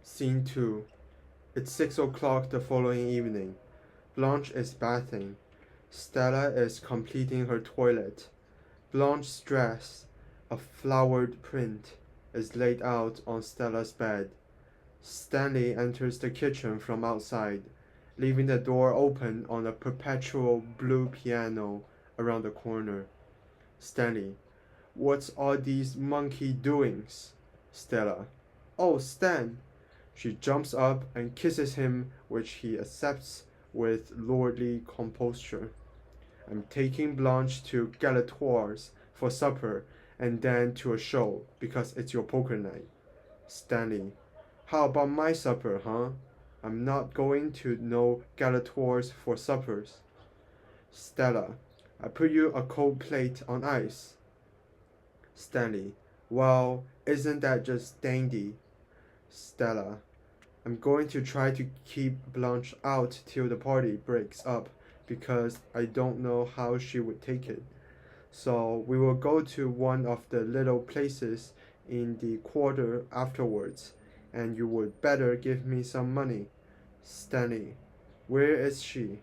Scene 2. It's 6 o'clock the following evening. Blanche is bathing. Stella is completing her toilet. Blanche's dress, a flowered print, is laid out on Stella's bed. Stanley enters the kitchen from outside, leaving the door open on a perpetual blue piano around the corner. Stanley: what's all these monkey doings? Stella: oh, Stan! She jumps up and kisses him, which he accepts with lordly composure. I'm taking Blanche to Galatoire's for supper and then to a show because it's your poker night. Stanley: how about my supper, huh? I'm not going to no Galatoire's for suppers. Stella: I put you a cold plate on ice. Stanley: well, isn't that just dandy? Stella: I'm going to try to keep Blanche out till the party breaks up because I don't know how she would take it. So we will go to one of the little places in the quarter afterwards, and you would better give me some money. Stanley: where is she?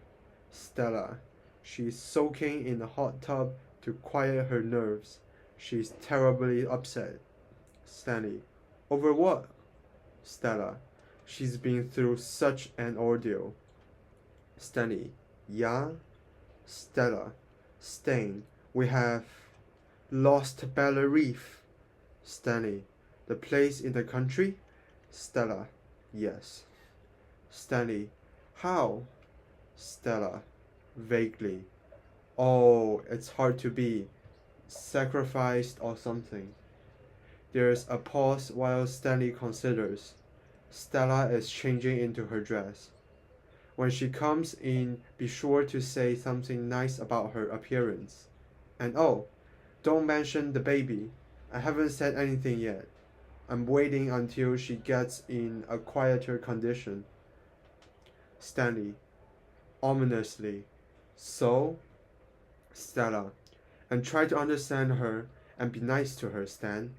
Stella: she's soaking in a hot tub to quiet her nerves. She's terribly upset. Stanley: over what? Stella: she's been through such an ordeal. Stanley: yeah? Stella: Stain, we have lost Bella Reef. Stanley: the place in the country? Stella: yes. Stanley: how? Stella: vaguely. Oh, it's hard to be sacrificed or something. There's a pause while Stanley considers. Stella is changing into her dress. When she comes in, be sure to say something nice about her appearance. And oh, don't mention the baby. I haven't said anything yet. I'm waiting until she gets in a quieter condition. Stanley, ominously. So? Stella: and try to understand her and be nice to her, Stan.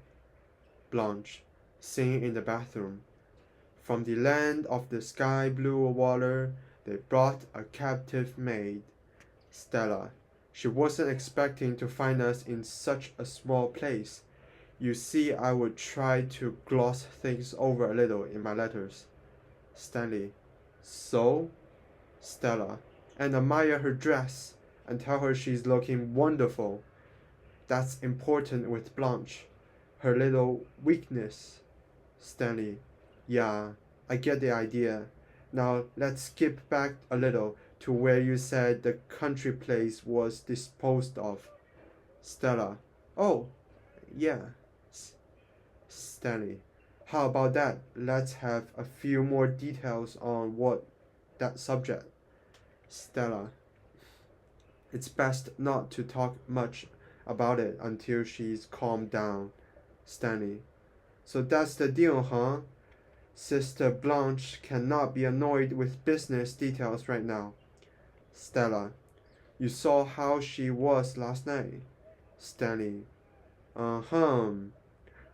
Blanche, singing in the bathroom. From the land of the sky blue water, they brought a captive maid. Stella: she wasn't expecting to find us in such a small place. You see, I would try to gloss things over a little in my letters. Stanley: so? Stella: and admire her dress, and tell her she's looking wonderful. That's important with Blanche. Her little weakness. Stanley: yeah, I get the idea. Now let's skip back a little to where you said the country place was disposed of. Stella: oh, yeah. Stanley: how about that? Let's have a few more details on that subject. Stella: it's best not to talk much about it until she's calmed down. Stanley: so that's the deal, huh? Sister Blanche cannot be annoyed with business details right now. Stella: you saw how she was last night. Stanley: uh-huh.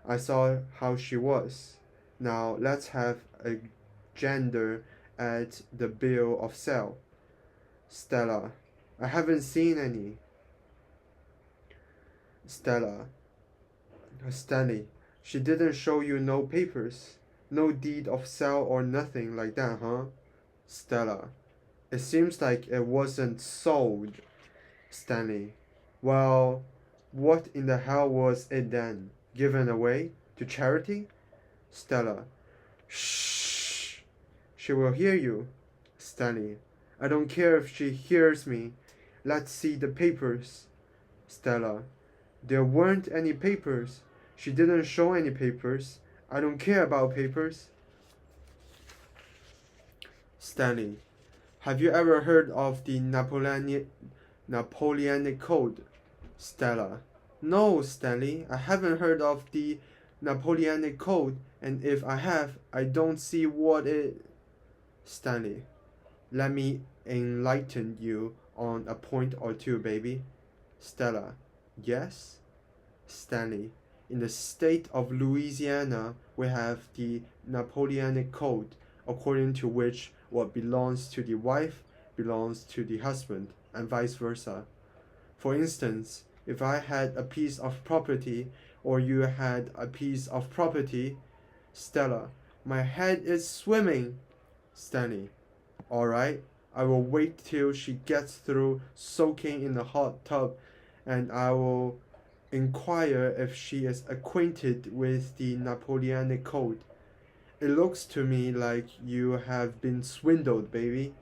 I saw how she was. Now let's have a gander at the bill of sale. Stella: I haven't seen any. Stella: Stanley: she didn't show you no papers? No deed of sale or nothing like that, huh? Stella: it seems like it wasn't sold. Stanley: well, what in the hell was it then? Given away? To charity? Stella: shh! She will hear you. Stanley: I don't care if she hears me. Let's see the papers. Stella: there weren't any papers. She didn't show any papers. I don't care about papers. Stanley: have you ever heard of the Napoleonic Code? Stella: no, Stanley, I haven't heard of the Napoleonic Code, and if I have, I don't see what it... Stanley: let me enlighten you on a point or two, baby. Stella: yes? Stanley: In the state of Louisiana, we have the Napoleonic Code, according to which what belongs to the wife belongs to the husband, and vice versa. For instance, if I had a piece of property, or you had a piece of property, Stella, my head is swimming. Stanley, all right, I will wait till she gets through soaking in the hot tub, and I will inquire if she is acquainted with the Napoleonic Code. It looks to me like you have been swindled, baby.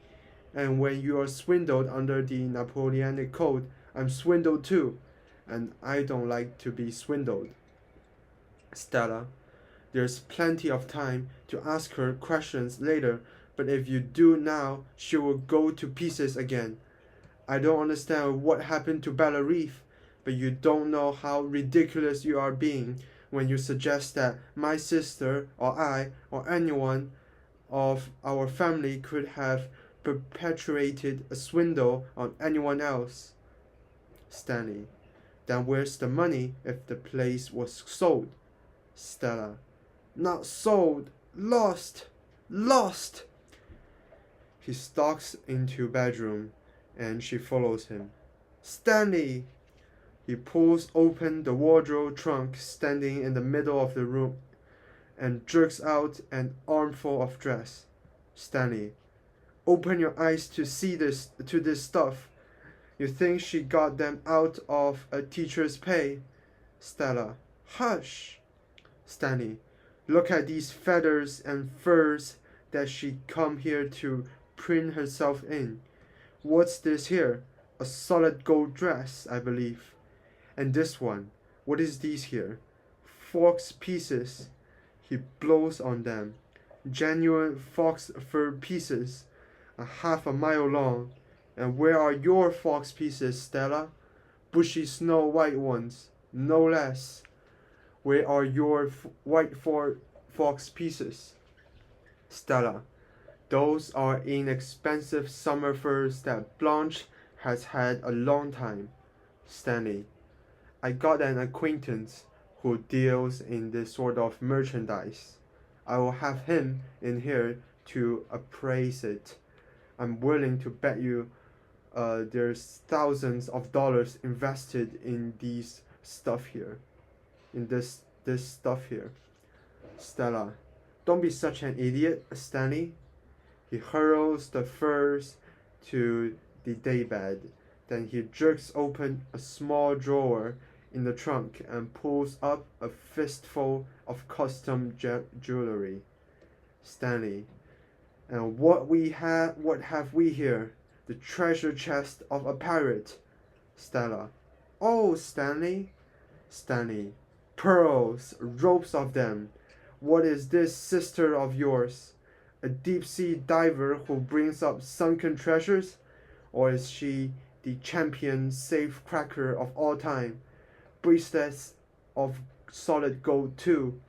And when you are swindled under the Napoleonic Code, I'm swindled too. And I don't like to be swindled. Stella, there's plenty of time to ask her questions later, but if you do now, she will go to pieces again. I don't understand what happened to Bella Reef, but you don't know how ridiculous you are being when you suggest that my sister or I or anyone of our family could have perpetuated a swindle on anyone else. Stanley, then where's the money if the place was sold? Stella, not sold, lost, lost. He stalks into bedroom and she follows him. Stanley! He pulls open the wardrobe trunk standing in the middle of the room and jerks out an armful of dress. Stanley, open your eyes to see this stuff. You think she got them out of a teacher's pay? Stella, hush. Stanley, look at these feathers and furs that she come here to print herself in. What's this here? A solid gold dress, I believe. And this one, what is these here? Fox pieces. He blows on them. Genuine fox fur pieces, a half a mile long. And where are your fox pieces, Stella? Bushy snow white ones, no less. Where are your white fox pieces? Stella, those are inexpensive summer furs that Blanche has had a long time. Stanley, I got an acquaintance who deals in this sort of merchandise. I will have him in here to appraise it. I'm willing to bet you there's thousands of dollars invested in these stuff here. In this stuff here. Stella, don't be such an idiot, Stanley. He hurls the furs to the daybed. Then he jerks open a small drawer in the trunk and pulls up a fistful of custom jewelry. Stanley, and what have we here? The treasure chest of a pirate. Stella, oh, Stanley. Stanley, pearls, ropes of them. What is this sister of yours? A deep-sea diver who brings up sunken treasures? Or is she the champion safecracker of all time? Bracelets of solid gold too.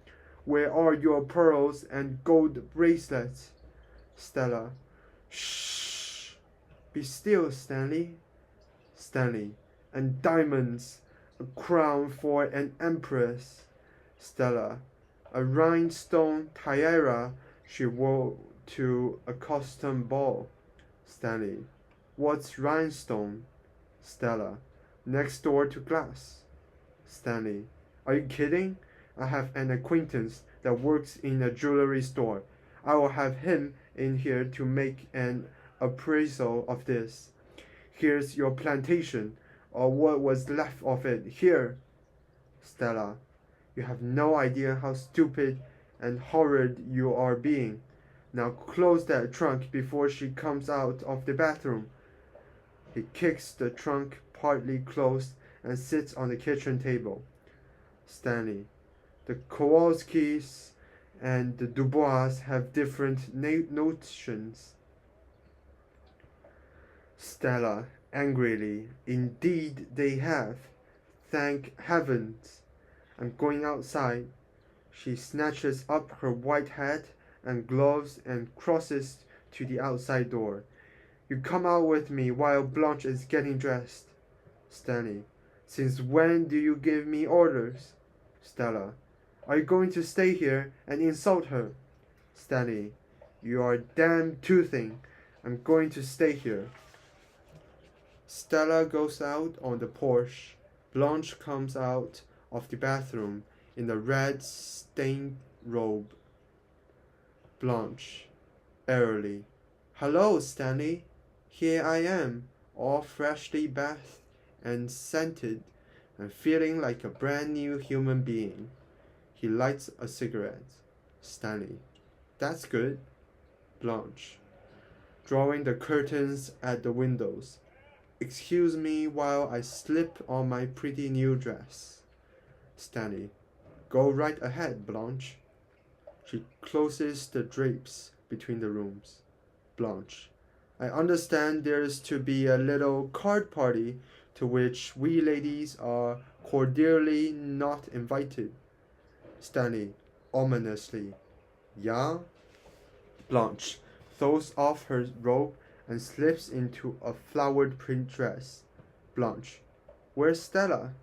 Where are your pearls and gold bracelets? Stella, shh. Be still, Stanley. Stanley, and diamonds. A crown for an empress. Stella, a rhinestone tiara she wore to a custom ball. Stanley, what's rhinestone? Stella, next door to glass. Stanley, are you kidding? I have an acquaintance that works in a jewelry store. I will have him in here to make an appraisal of this. Here's your plantation, or what was left of it here. Stella, you have no idea how stupid and horrid you are being. Now close that trunk before she comes out of the bathroom. He kicks the trunk partly closed and sits on the kitchen table. Stanley, the Kowalskis and the Dubois have different notions. Stella, angrily, indeed they have. Thank heavens. I'm going outside. She snatches up her white hat and gloves and crosses to the outside door. You come out with me while Blanche is getting dressed. Stanley, since when do you give me orders? Stella. Are you going to stay here and insult her? Stanley. You are damn toothing. I'm going to stay here. Stella goes out on the porch. Blanche comes out of the bathroom in a red stained robe. Blanche. Airily. Hello, Stanley. Here I am, all freshly bathed and scented, and feeling like a brand new human being. He lights a cigarette. Stanley. That's good. Blanche. Drawing the curtains at the windows. Excuse me while I slip on my pretty new dress. Stanley. Go right ahead, Blanche. She closes the drapes between the rooms. Blanche. I understand there's to be a little card party to which we ladies are cordially not invited. Stanley. Ominously. Yeah? Blanche throws off her robe and slips into a flowered print dress. Blanche. Where's Stella?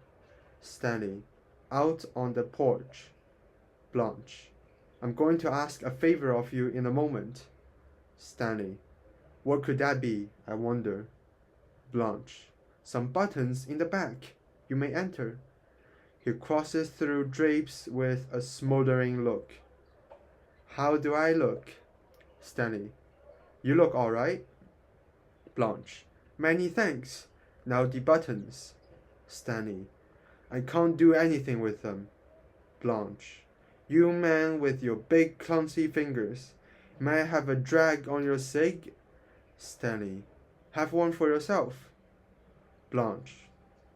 Stanley. Out on the porch. Blanche. I'm going to ask a favor of you in a moment. Stanley. What could that be, I wonder? Blanche. Some buttons in the back. You may enter. He crosses through drapes with a smoldering look. How do I look? Stanley. You look all right. Blanche. Many thanks. Now the buttons. Stanley. I can't do anything with them. Blanche. You man with your big clumsy fingers. May I have a drag on your cig? Stanley. Have one for yourself. Blanche.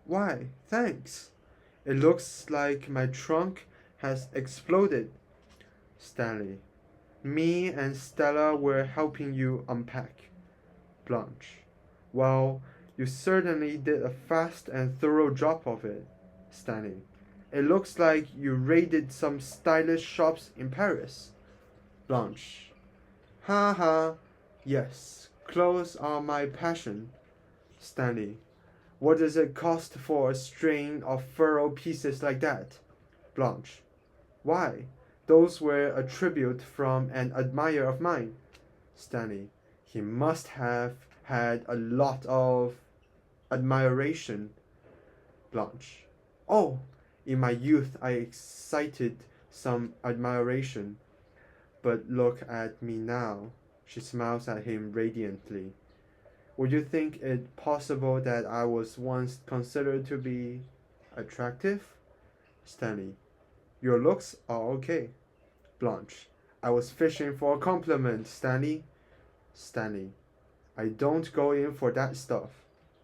Why, thanks. It looks like my trunk has exploded. Stanley. Me and Stella were helping you unpack. Blanche. Well, you certainly did a fast and thorough job of it. Stanley. It looks like you raided some stylish shops in Paris. Blanche. Ha ha. Yes, clothes are my passion. Stanley. What does it cost for a string of furrow pieces like that? Blanche. Why? Those were a tribute from an admirer of mine. Stanley. He must have had a lot of admiration. Blanche. Oh, in my youth I excited some admiration. But look at me now. She smiles at him radiantly. Would you think it possible that I was once considered to be attractive? Stanley. Your looks are okay. Blanche. I was fishing for a compliment, Stanley. Stanley. I don't go in for that stuff.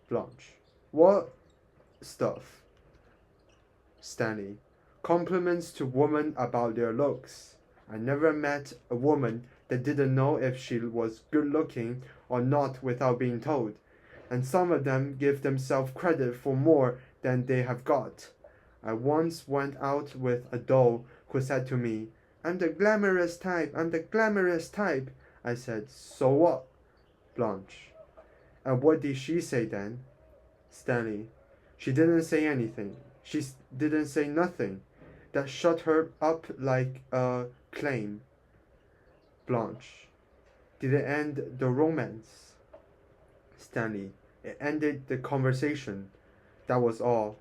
Blanche. What stuff? Stanley. Compliments to women about their looks. I never met a woman that didn't know if she was good looking or not without being told, and some of them give themselves credit for more than they have got. I once went out with a doll who said to me, I'm the glamorous type, I'm the glamorous type. I said, so what? Blanche. And what did she say then? Stanley. She didn't say anything. She didn't say nothing. That shut her up like a claim. Blanche. Did it end the romance? Stanley. It ended the conversation. That was all.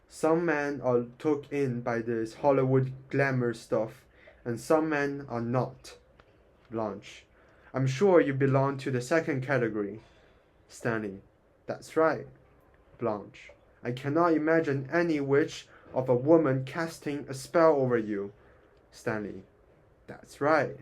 Some men are took in by this Hollywood glamour stuff, and some men are not. Blanche. I'm sure you belong to the second category. Stanley. That's right. Blanche. I cannot imagine any witch of a woman casting a spell over you. Stanley. That's right.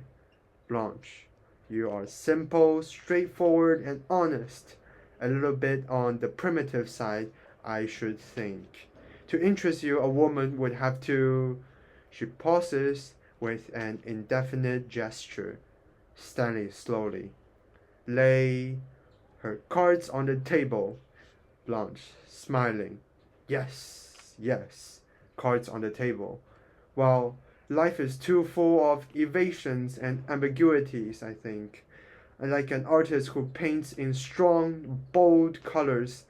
Blanche. You are simple, straightforward, and honest. A little bit on the primitive side, I should think. To interest you, a woman would have to... She pauses with an indefinite gesture. Stanley slowly. Lay her cards on the table. Blanche, smiling. Yes, yes, cards on the table. Well, life is too full of evasions and ambiguities, I think. I like an artist who paints in strong, bold colors,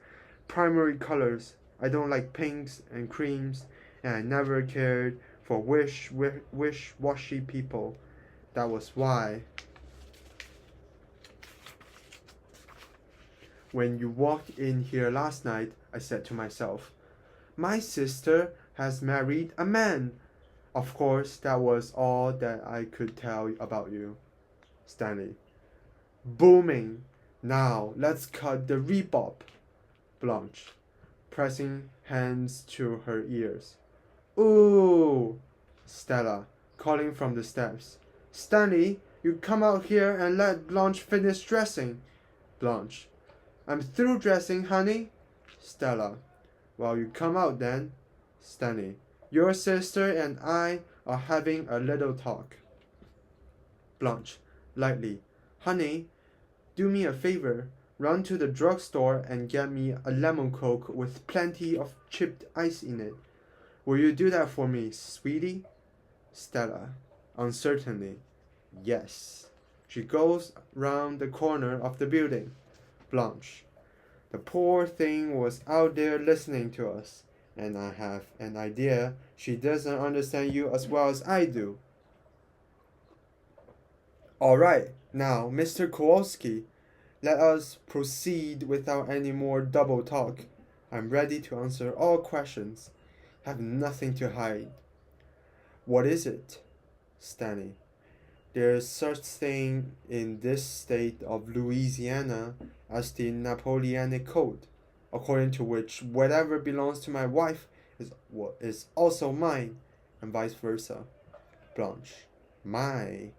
primary colors. I don't like pinks and creams, and I never cared for wish-washy people. That was why. When you walked in here last night, I said to myself, my sister has married a man. Of course, that was all that I could tell about you. Stanley. Booming. Now, let's cut the rebop. Blanche, pressing hands to her ears. Ooh. Stella, calling from the steps. Stanley, you come out here and let Blanche finish dressing. Blanche. I'm through dressing, honey. Stella. Well, you come out then. Stanley. Your sister and I are having a little talk. Blanche, lightly. Honey, do me a favor. Run to the drugstore and get me a lemon coke with plenty of chipped ice in it. Will you do that for me, sweetie? Stella, uncertainly. Yes. She goes round the corner of the building. Blanche. The poor thing was out there listening to us, and I have an idea she doesn't understand you as well as I do. All right, now, Mr. Kowalski, let us proceed without any more double talk. I'm ready to answer all questions. Have nothing to hide. What is it? Stanley. There's such thing in this state of Louisiana as the Napoleonic Code, according to which whatever belongs to my wife is also mine, and vice versa. Blanche. My,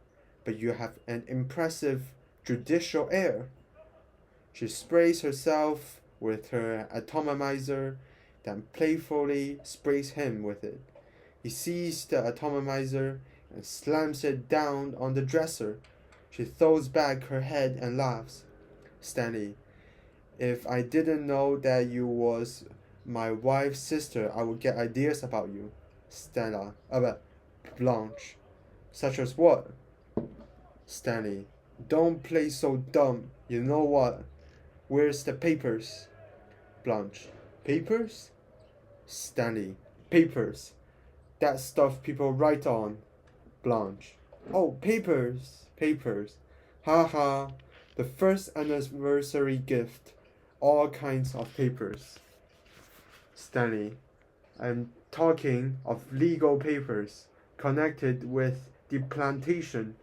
but you have an impressive judicial air. She sprays herself with her atomizer, then playfully sprays him with it. He sees the atomizer and slams it down on the dresser. She throws back her head and laughs. Stanley, if I didn't know that you was my wife's sister, I would get ideas about you. Stella, Blanche. Such as what? Stanley, don't play so dumb. You know what? Where's the papers? Blanche, papers? Stanley, papers. That stuff people write on. Blanche, oh, papers. Ha ha. The first anniversary gift. All kinds of papers. Stanley, I'm talking of legal papers connected with the plantation.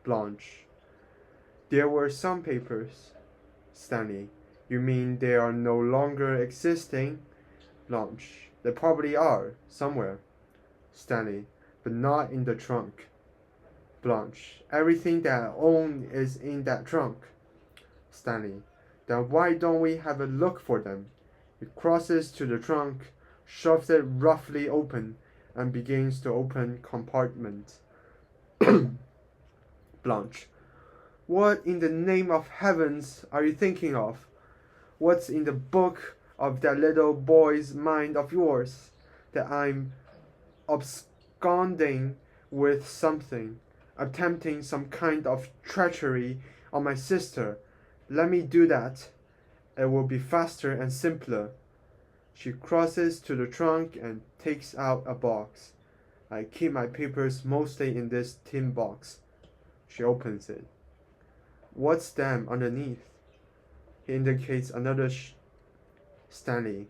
Blanche, there were some papers. Stanley, you mean they are no longer existing? Blanche, they probably are, somewhere. Stanley, but not in the trunk. Blanche, everything that I own is in that trunk. Stanley, then why don't we have a look for them? He crosses to the trunk, shoves it roughly open, and begins to open compartments. Blanche, what in the name of heavens are you thinking of? What's in the book of that little boy's mind of yours? That I'm absconding with something, attempting some kind of treachery on my sister. Let me do that. It will be faster and simpler. She crosses to the trunk and takes out a box. I keep my papers mostly in this tin box. She opens it. What's them underneath? He indicates another Stanley.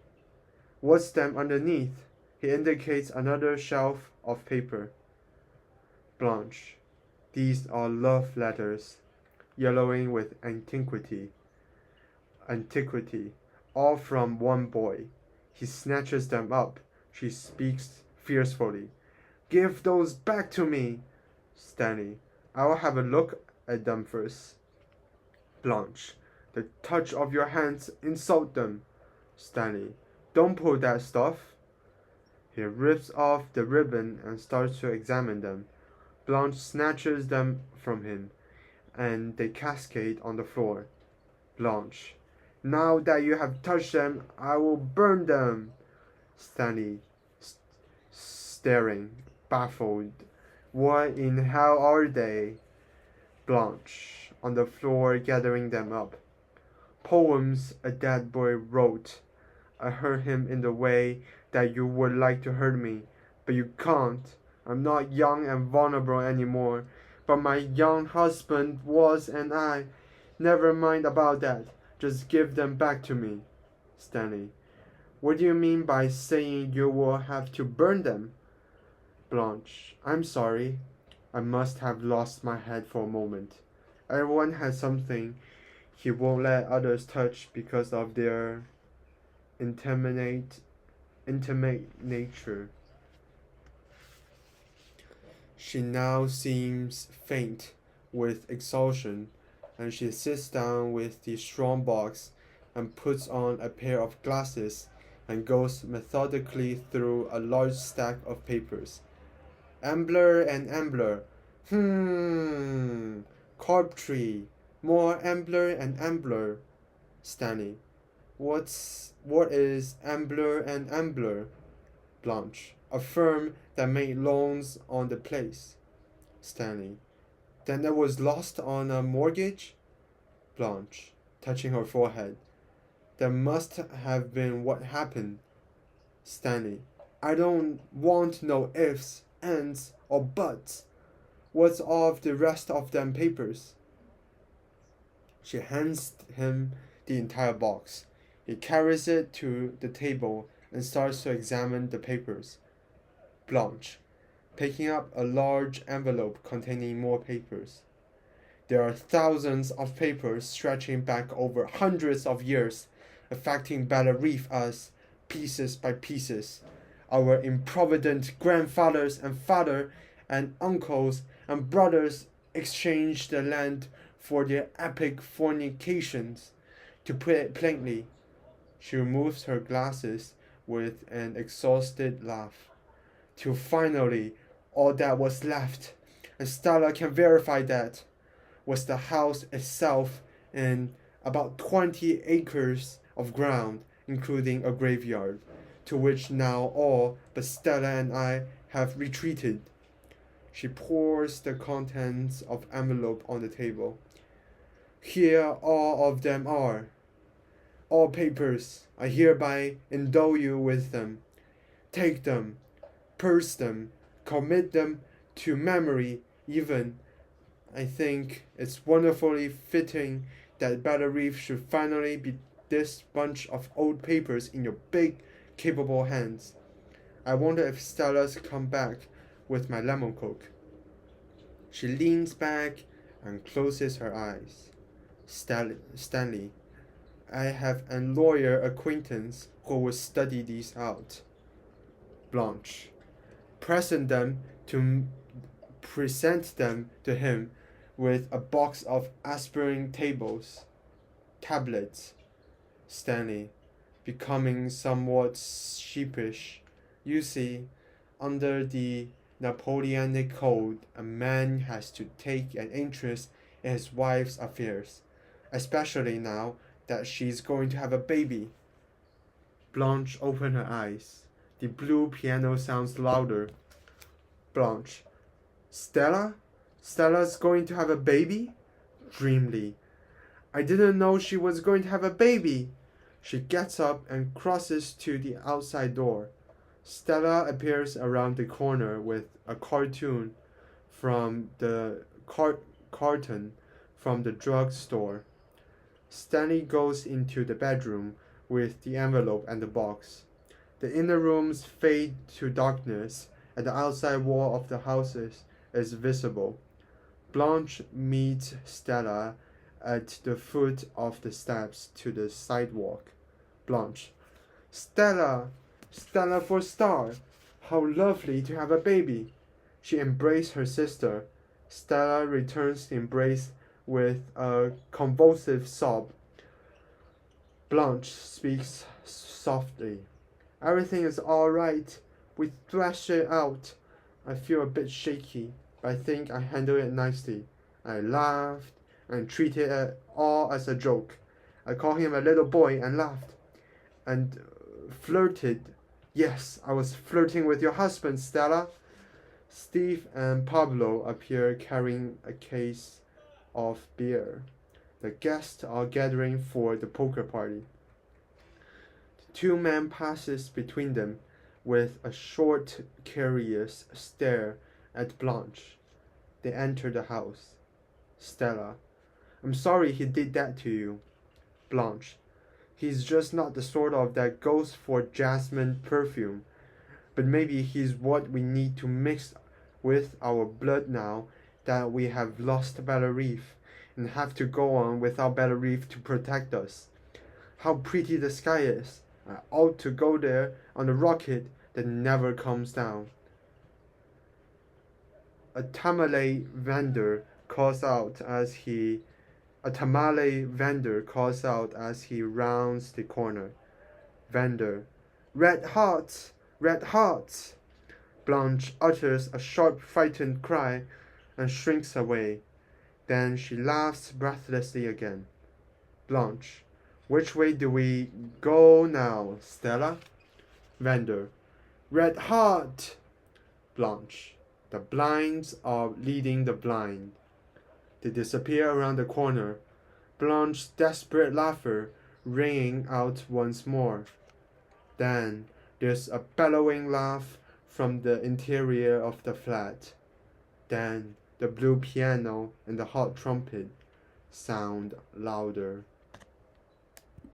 What's them underneath? He indicates another shelf of paper. Blanche. These are love letters, yellowing with antiquity, all from one boy. He snatches them up. She speaks fiercely. Give those back to me! Stanley, I'll have a look at them first. Blanche, the touch of your hands insult them. Stanley, don't pull that stuff. He rips off the ribbon and starts to examine them. Blanche snatches them from him, and they cascade on the floor. Blanche, now that you have touched them, I will burn them. Stanley, staring, baffled. What in hell are they? Blanche, on the floor, gathering them up. Poems a dead boy wrote. I hurt him in the way that you would like to hurt me, but you can't. I'm not young and vulnerable anymore, but my young husband was, and I. Never mind about that. Just give them back to me. Stanley. What do you mean by saying you will have to burn them? Blanche. I'm sorry. I must have lost my head for a moment. Everyone has something he won't let others touch because of their intimate nature. She now seems faint with exhaustion, and she sits down with the strong box and puts on a pair of glasses and goes methodically through a large stack of papers. Ambler and Ambler. Carptree. More Ambler and Ambler. Stanley. What is Ambler and Ambler? Blanche. A firm that made loans on the place. Stanley. Then it was lost on a mortgage? Blanche, touching her forehead. That must have been what happened. Stanley. I don't want no ifs, ands, or buts. What's of the rest of them papers? She hands him the entire box. He carries it to the table and starts to examine the papers. Blanche, picking up a large envelope containing more papers. There are thousands of papers stretching back over hundreds of years, affecting Bella Reef us, pieces by pieces. Our improvident grandfathers and father and uncles and brothers exchanged the land for their epic fornications. To put it plainly, she removes her glasses with an exhausted laugh. Till finally, all that was left, and Stella can verify that, was the house itself and about 20 acres of ground, including a graveyard, to which now all but Stella and I have retreated. She pours the contents of envelope on the table. Here all of them are. All papers, I hereby endow you with them. Take them, purse them, commit them to memory even. I think it's wonderfully fitting that Bella Reef should finally be this bunch of old papers in your big, capable hands. I wonder if Stella's come back with my lemon coke. She leans back and closes her eyes. Stanley, I have a lawyer acquaintance who will study these out. Blanche, present them to him with a box of aspirin tablets. Stanley, becoming somewhat sheepish. You see, under the Napoleonic Code, a man has to take an interest in his wife's affairs, especially now that she's going to have a baby. Blanche opened her eyes. The blue piano sounds louder. Blanche. Stella? Stella's going to have a baby? Dreamily. I didn't know she was going to have a baby. She gets up and crosses to the outside door. Stella appears around the corner with a cartoon from the carton from the drugstore. Stanley goes into the bedroom with the envelope and the box. The inner rooms fade to darkness, and the outside wall of the houses is visible. Blanche meets Stella at the foot of the steps to the sidewalk. Blanche. Stella! Stella for Star! How lovely to have a baby! She embraced her sister. Stella returns the embrace with a convulsive sob. Blanche speaks softly. Everything is all right. We thrashed it out. I feel a bit shaky, but I think I handled it nicely. I laughed and treated it all as a joke. I called him a little boy and laughed. And flirted. Yes, I was flirting with your husband, Stella. Steve and Pablo appear carrying a case of beer. The guests are gathering for the poker party. The two men passes between them. with a short, curious stare at Blanche. They enter the house. Stella. I'm sorry he did that to you. Blanche. He's just not the sort of that goes for jasmine perfume. But maybe he's what we need to mix with our blood now that we have lost Belle Reve and have to go on without Belle Reve to protect us. How pretty the sky is. I ought to go there on a rocket that never comes down. A tamale vendor calls out as he rounds the corner. Vendor. Red hot! Red hot! Blanche utters a sharp frightened cry and shrinks away. Then she laughs breathlessly again. Blanche. Which way do we go now, Stella? Vendor. Red hot! Blanche. The blinds are leading the blind. They disappear around the corner. Blanche's desperate laughter ringing out once more. Then there's a bellowing laugh from the interior of the flat. Then the blue piano and the hot trumpet sound louder.